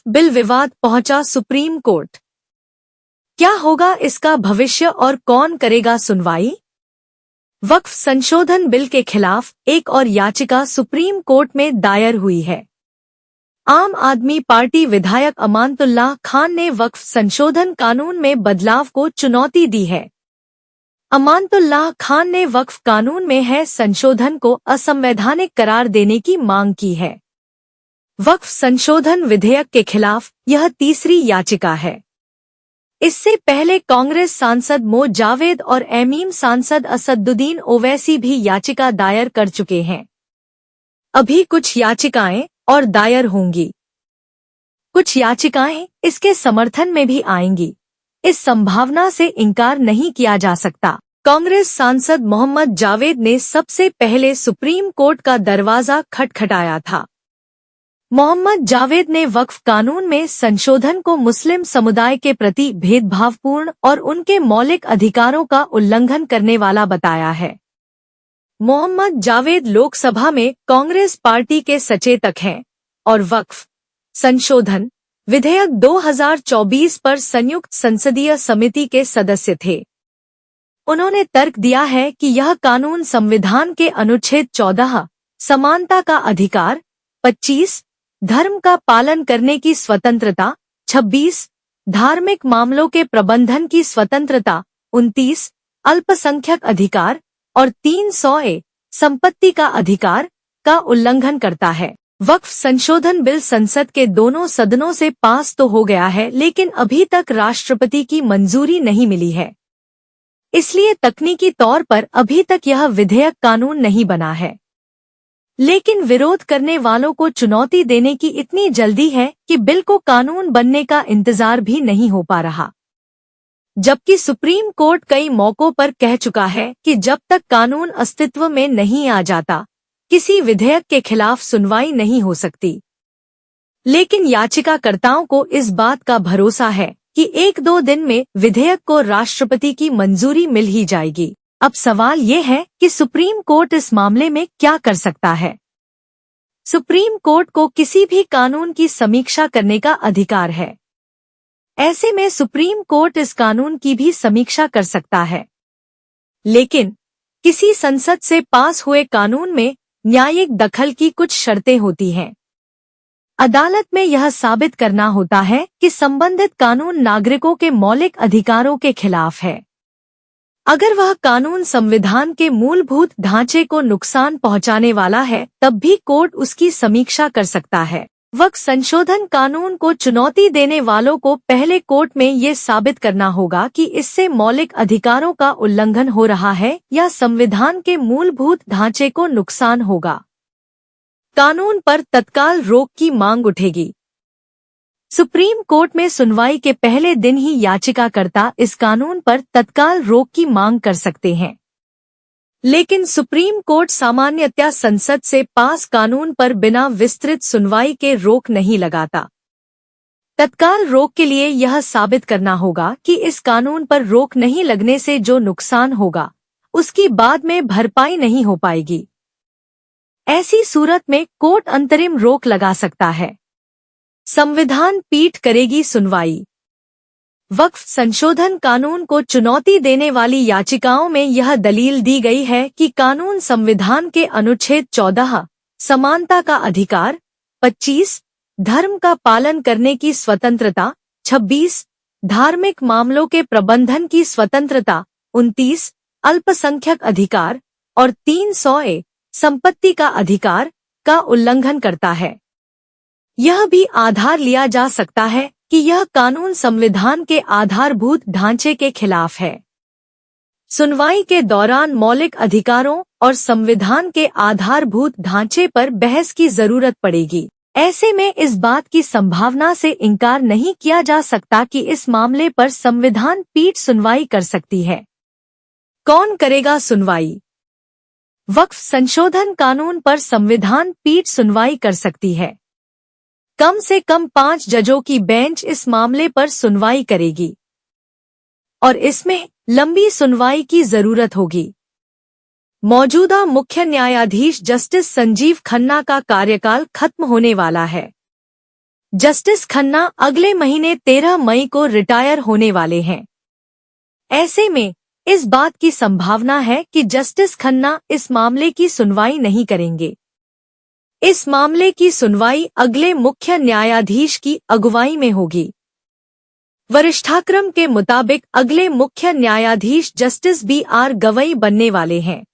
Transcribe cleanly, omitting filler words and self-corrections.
Bill विवाद पहुंचा supreme court. क्या होगा इसका भविष्य और कौन करेगा सुनवाई? वक्फ संशोधन बिल के खिलाफ एक और याचिका सुप्रीम कोर्ट में दायर हुई है। आम आदमी पार्टी विधायक अमानतुल्लाह खान ने वक्फ संशोधन कानून में बदलाव को चुनौती दी है। अमानतुल्लाह खान ने वक्फ कानून में है संशोधन को असंवैधानिक करार देने की मांग की है। वक्फ संशोधन विधेयक के खिलाफ यह तीसरी याचिका है। इससे पहले कांग्रेस सांसद मो जावेद और एमीम सांसद असदुद्दीन ओवैसी भी याचिका दायर कर चुके हैं। अभी कुछ याचिकाएं और दायर होंगी। कुछ याचिकाएं इसके समर्थन में भी आएंगी। इस संभावना से इनकार नहीं किया जा सकता। कांग्रेस सांसद मोहम्मद जावेद ने सबसे पहले सुप्रीम कोर्ट का दरवाजा खटखटाया था। मोहम्मद जावेद ने वक्फ कानून में संशोधन को मुस्लिम समुदाय के प्रति भेदभावपूर्ण और उनके मौलिक अधिकारों का उल्लंघन करने वाला बताया है। मोहम्मद जावेद लोकसभा में कांग्रेस पार्टी के सचेतक हैं और वक्फ संशोधन विधेयक 2024 पर संयुक्त संसदीय समिति के सदस्य थे। उन्होंने तर्क दिया है कि यह कानून संविधान के अनुच्छेद 14 समानता का अधिकार, 25 धर्म का पालन करने की स्वतंत्रता, 26 धार्मिक मामलों के प्रबंधन की स्वतंत्रता, 29 अल्पसंख्यक अधिकार और 300 संपत्ति का अधिकार का उल्लंघन करता है। वक्फ संशोधन बिल संसद के दोनों सदनों से पास तो हो गया है, लेकिन अभी तक राष्ट्रपति की मंजूरी नहीं मिली है। इसलिए तकनीकी तौर पर अभी तक यह विधेयक कानून नहीं बना है। लेकिन विरोध करने वालों को चुनौती देने की इतनी जल्दी है कि बिल को कानून बनने का इंतजार भी नहीं हो पा रहा। जबकि सुप्रीम कोर्ट कई मौकों पर कह चुका है कि जब तक कानून अस्तित्व में नहीं आ जाता, किसी विधेयक के खिलाफ सुनवाई नहीं हो सकती। लेकिन याचिकाकर्ताओं को इस बात का भरोसा है कि 1-2 दिन में विधेयक को राष्ट्रपति की मंजूरी मिल ही जाएगी। अब सवाल ये है कि सुप्रीम कोर्ट इस मामले में क्या कर सकता है। सुप्रीम कोर्ट को किसी भी कानून की समीक्षा करने का अधिकार है। ऐसे में सुप्रीम कोर्ट इस कानून की भी समीक्षा कर सकता है। लेकिन किसी संसद से पास हुए कानून में न्यायिक दखल की कुछ शर्तें होती हैं। अदालत में यह साबित करना होता है कि संबंधित कानून नागरिकों के मौलिक अधिकारों के खिलाफ है। अगर वह कानून संविधान के मूलभूत ढांचे को नुकसान पहुंचाने वाला है, तब भी कोर्ट उसकी समीक्षा कर सकता है। वक्फ संशोधन कानून को चुनौती देने वालों को पहले कोर्ट में ये साबित करना होगा कि इससे मौलिक अधिकारों का उल्लंघन हो रहा है या संविधान के मूलभूत ढांचे को नुकसान होगा। कानून पर तत्काल रोक की मांग उठेगी। सुप्रीम कोर्ट में सुनवाई के पहले दिन ही याचिकाकर्ता इस कानून पर तत्काल रोक की मांग कर सकते हैं। लेकिन सुप्रीम कोर्ट सामान्यतया संसद से पास कानून पर बिना विस्तृत सुनवाई के रोक नहीं लगाता। तत्काल रोक के लिए यह साबित करना होगा कि इस कानून पर रोक नहीं लगने से जो नुकसान होगा, उसकी बाद में भरपाई नहीं हो पाएगी। ऐसी सूरत में कोर्ट अंतरिम रोक लगा सकता है। संविधान पीठ करेगी सुनवाई। वक्फ संशोधन कानून को चुनौती देने वाली याचिकाओं में यह दलील दी गई है कि कानून संविधान के अनुच्छेद 14 समानता का अधिकार, 25 धर्म का पालन करने की स्वतंत्रता, 26 धार्मिक मामलों के प्रबंधन की स्वतंत्रता, 29 अल्पसंख्यक अधिकार और 300 संपत्ति का अधिकार का उल्लंघन करता है। यह भी आधार लिया जा सकता है कि यह कानून संविधान के आधारभूत ढांचे के खिलाफ है। सुनवाई के दौरान मौलिक अधिकारों और संविधान के आधारभूत ढांचे पर बहस की जरूरत पड़ेगी। ऐसे में इस बात की संभावना से इनकार नहीं किया जा सकता कि इस मामले पर संविधान पीठ सुनवाई कर सकती है। कौन करेगा सुनवाई? वक्फ संशोधन कानून पर संविधान पीठ सुनवाई कर सकती है। कम से कम 5 जजों की बेंच इस मामले पर सुनवाई करेगी और इसमें लंबी सुनवाई की जरूरत होगी। मौजूदा मुख्य न्यायाधीश जस्टिस संजीव खन्ना का कार्यकाल खत्म होने वाला है। जस्टिस खन्ना अगले महीने 13 मई को रिटायर होने वाले हैं। ऐसे में इस बात की संभावना है कि जस्टिस खन्ना इस मामले की सुनवाई नहीं करेंगे। इस मामले की सुनवाई अगले मुख्य न्यायाधीश की अगुवाई में होगी। वरिष्ठाक्रम के मुताबिक अगले मुख्य न्यायाधीश जस्टिस BR गवई बनने वाले हैं।